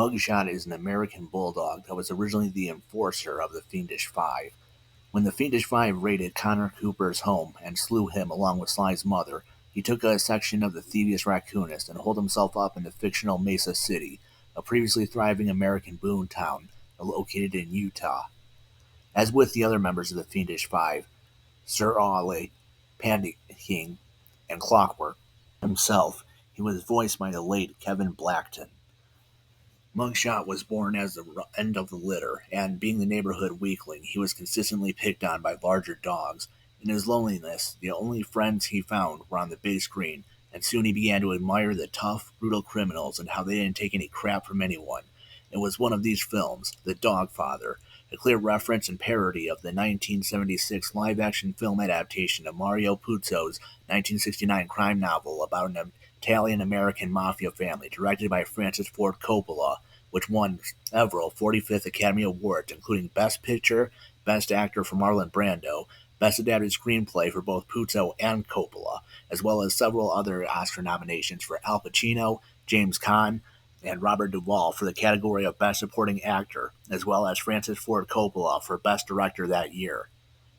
Muggshot is an American bulldog that was originally the enforcer of the Fiendish Five. When the Fiendish Five raided Connor Cooper's home and slew him along with Sly's mother, he took a section of the Thievius Raccoonus and holed himself up in the fictional Mesa City, a previously thriving American boon town located in Utah. As with the other members of the Fiendish Five, Sir Ollie, Pandy King, and Clockwork himself, he was voiced by the late Kevin Blackton. Muggshot was born as the end of the litter, and being the neighborhood weakling, he was consistently picked on by larger dogs. In his loneliness, the only friends he found were on the big screen, and soon he began to admire the tough, brutal criminals and how they didn't take any crap from anyone. It was one of these films, The Godfather, a clear reference and parody of the 1976 live-action film adaptation of Mario Puzo's 1969 crime novel about an Italian-American mafia family, directed by Francis Ford Coppola, which won several 45th Academy Awards, including Best Picture, Best Actor for Marlon Brando, Best Adapted Screenplay for both Puzo and Coppola, as well as several other Oscar nominations for Al Pacino, James Caan, and Robert Duvall for the category of Best Supporting Actor, as well as Francis Ford Coppola for Best Director that year.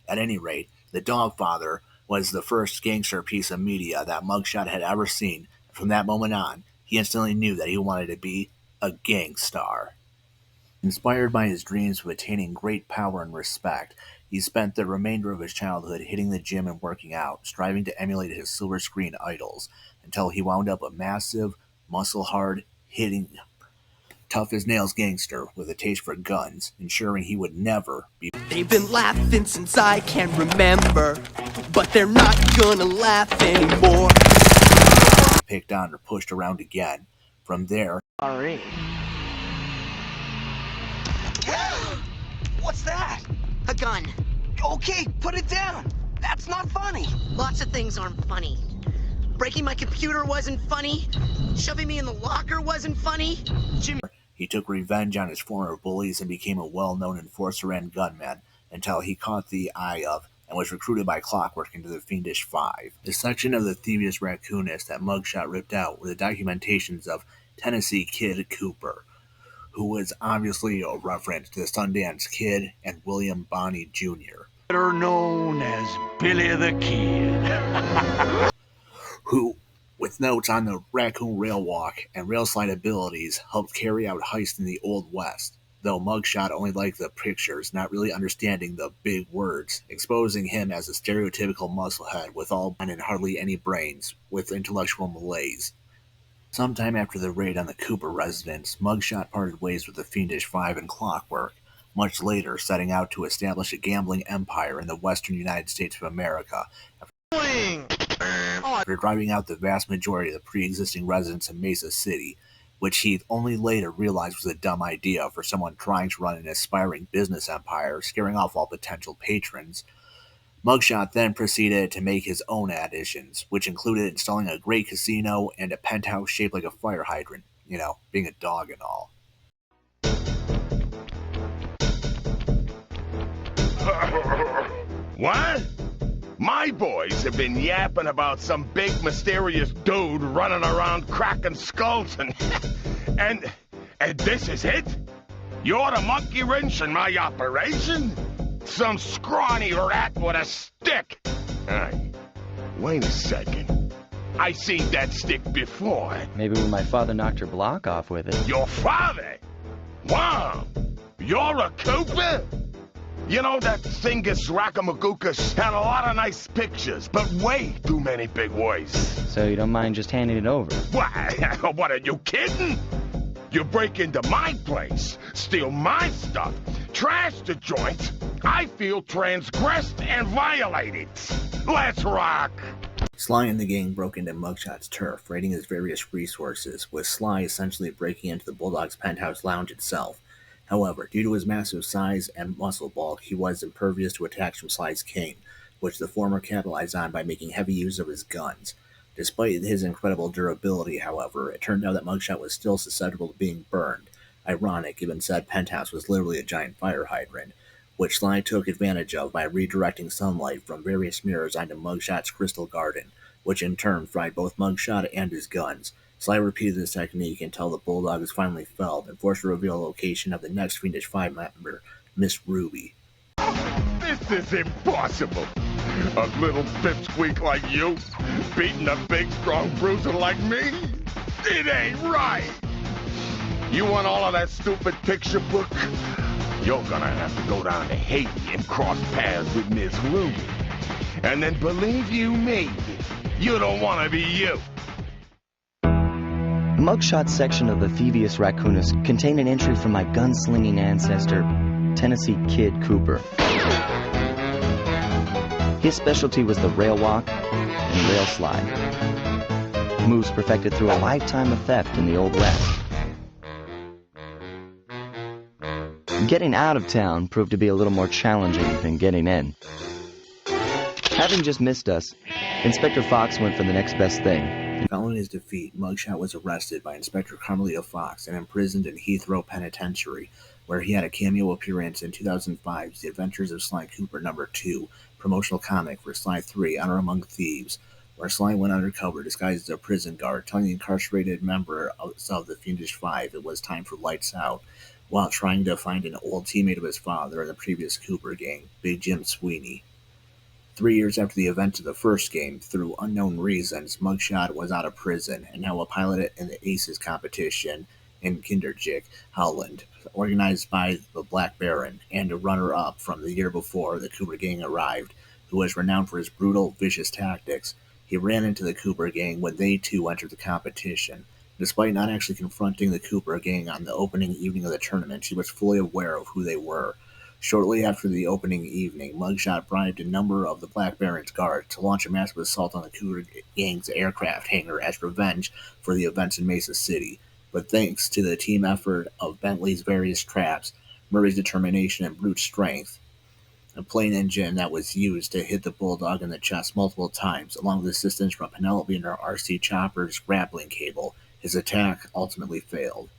At any rate, The Godfather was the first gangster piece of media that Muggshot had ever seen, and from that moment on, he instantly knew that he wanted to be a gangstar. Inspired by his dreams of attaining great power and respect, he spent the remainder of his childhood hitting the gym and working out, striving to emulate his silver screen idols, until he wound up a massive, muscle-hard, hitting, tough-as-nails gangster with a taste for guns, ensuring he would never be They've been laughing since I can remember, but they're not gonna laugh anymore. picked on or pushed around again. From there, Sorry. What's that? A gun. Okay, put it down. That's not funny. Lots of things aren't funny. Breaking my computer wasn't funny. Shoving me in the locker wasn't funny. he took revenge on his former bullies and became a well-known enforcer and gunman until he caught the eye of and was recruited by Clockwork into the Fiendish Five. The section of the Thievius Raccoonus that Muggshot ripped out were the documentations of Tennessee Kid Cooper, who was obviously a reference to the Sundance Kid and William Bonney Jr., better known as Billy the Kid. who, with notes on the raccoon rail walk and rail slide abilities, helped carry out heists in the Old West, though Muggshot only liked the pictures, not really understanding the big words, exposing him as a stereotypical musclehead with all and hardly any brains, with intellectual malaise. Sometime after the raid on the Cooper residence, Muggshot parted ways with the Fiendish Five and Clockwork, much later setting out to establish a gambling empire in the western United States of America, after driving out the vast majority of the pre-existing residents in Mesa City, which he only later realized was a dumb idea for someone trying to run an aspiring business empire, scaring off all potential patrons. Muggshot then proceeded to make his own additions, which included installing a great casino and a penthouse shaped like a fire hydrant, being a dog and all. What? My boys have been yapping about some big mysterious dude running around cracking skulls and this is it? You're the monkey wrench in my operation? Some scrawny rat with a stick. Hey, wait a second. I seen that stick before. Maybe when my father knocked your block off with it. Your father? Wow. You're a Cooper? You know, that Thievius Raccoonus had a lot of nice pictures, but way too many big words. So you don't mind just handing it over? What, are you kidding? You break into my place, steal my stuff, trash the joint. I feel transgressed and violated. Let's rock! Sly and the gang broke into Muggshot's turf, raiding his various resources, with Sly essentially breaking into the Bulldog's penthouse lounge itself. However, due to his massive size and muscle bulk, he was impervious to attacks from Sly's cane, which the former capitalized on by making heavy use of his guns. Despite his incredible durability, however, it turned out that Muggshot was still susceptible to being burned. Ironic, given said penthouse was literally a giant fire hydrant, which Sly took advantage of by redirecting sunlight from various mirrors onto Muggshot's crystal garden, which in turn fried both Muggshot and his guns, Sly repeated this technique until the Bulldog is finally felled and forced to reveal the location of the next Fiendish Five member, Miss Ruby. This is impossible. A little pipsqueak like you beating a big, strong bruiser like me? It ain't right. You want all of that stupid picture book? You're gonna have to go down to Haiti and cross paths with Miss Ruby. And then believe you me, you don't want to be you. The Muggshot section of the Thievius Raccoonus contained an entry from my gunslinging ancestor, Tennessee Kid Cooper. His specialty was the rail walk and rail slide, moves perfected through a lifetime of theft in the Old West. Getting out of town proved to be a little more challenging than getting in. Having just missed us, Inspector Fox went for the next best thing. Following his defeat, Muggshot was arrested by Inspector Carmelita Fox and imprisoned in Heathrow Penitentiary, where he had a cameo appearance in 2005's The Adventures of Sly Cooper No. 2, promotional comic for Sly 3, Honor Among Thieves, where Sly went undercover disguised as a prison guard, telling the incarcerated member of the Fiendish Five it was time for lights out, while trying to find an old teammate of his father in the previous Cooper gang, Big Jim Sweeney. 3 years after the events of the first game, through unknown reasons, Muggshot was out of prison and now a pilot in the Aces competition in Kinderjik, Holland, organized by the Black Baron, and a runner-up from the year before the Cooper gang arrived, who was renowned for his brutal, vicious tactics. He ran into the Cooper gang when they too entered the competition. Despite not actually confronting the Cooper gang on the opening evening of the tournament, he was fully aware of who they were. Shortly after the opening evening, Muggshot bribed a number of the Black Baron's guards to launch a massive assault on the Cooper gang's aircraft hangar as revenge for the events in Mesa City. But thanks to the team effort of Bentley's various traps, Murray's determination and brute strength, a plane engine that was used to hit the Bulldog in the chest multiple times, along with assistance from Penelope and her RC Chopper's grappling cable, his attack ultimately failed.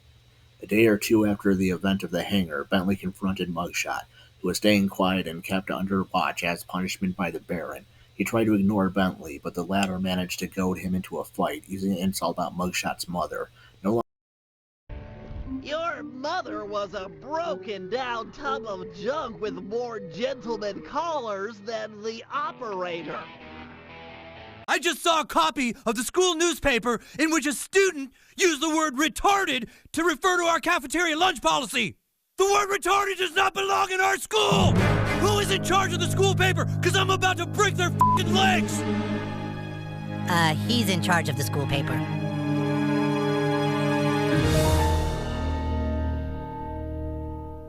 A day or two after the event of the hangar, Bentley confronted Muggshot, who was staying quiet and kept under watch as punishment by the Baron. He tried to ignore Bentley, but the latter managed to goad him into a fight, using an insult about Muggshot's mother. Your mother was a broken-down tub of junk with more gentleman callers than the operator. I just saw a copy of the school newspaper in which a student used the word retarded to refer to our cafeteria lunch policy. The word retarded does not belong in our school! Who is in charge of the school paper? Because I'm about to break their f***ing legs! He's in charge of the school paper.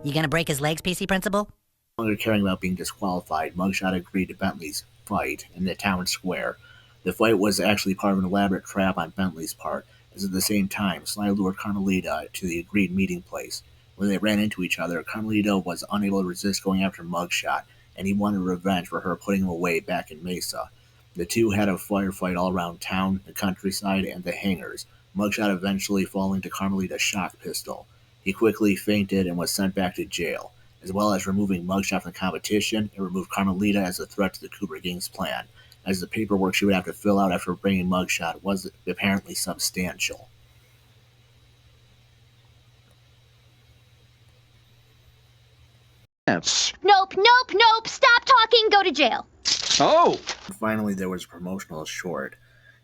You gonna break his legs, PC Principal? No longer caring about being disqualified, Muggshot agreed to Bentley's fight in the town square. The fight was actually part of an elaborate trap on Bentley's part, as at the same time, Sly lured Carmelita to the agreed meeting place. When they ran into each other, Carmelita was unable to resist going after Muggshot, and he wanted revenge for her putting him away back in Mesa. The two had a firefight all around town, the countryside, and the hangars, Muggshot eventually falling to Carmelita's shock pistol. He quickly fainted and was sent back to jail. As well as removing Muggshot from the competition, it removed Carmelita as a threat to the Cooper gang's plan, as the paperwork she would have to fill out after bringing Muggshot was apparently substantial. Nope, stop talking, go to jail. Oh! Finally, there was a promotional short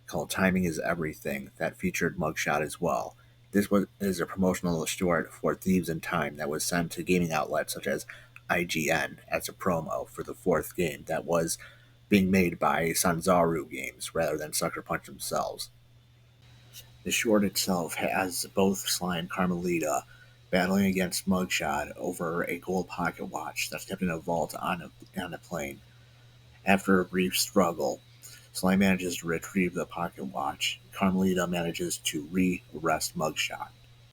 called Timing is Everything that featured Muggshot as well. This is a promotional short for Thieves in Time that was sent to gaming outlets such as IGN as a promo for the fourth game that was being made by Sanzaru Games rather than Sucker Punch themselves. The short itself has both Sly and Carmelita battling against Muggshot over a gold pocket watch that's kept in a vault on a plane. After a brief struggle, Sly manages to retrieve the pocket watch. Carmelita manages to re-arrest Muggshot.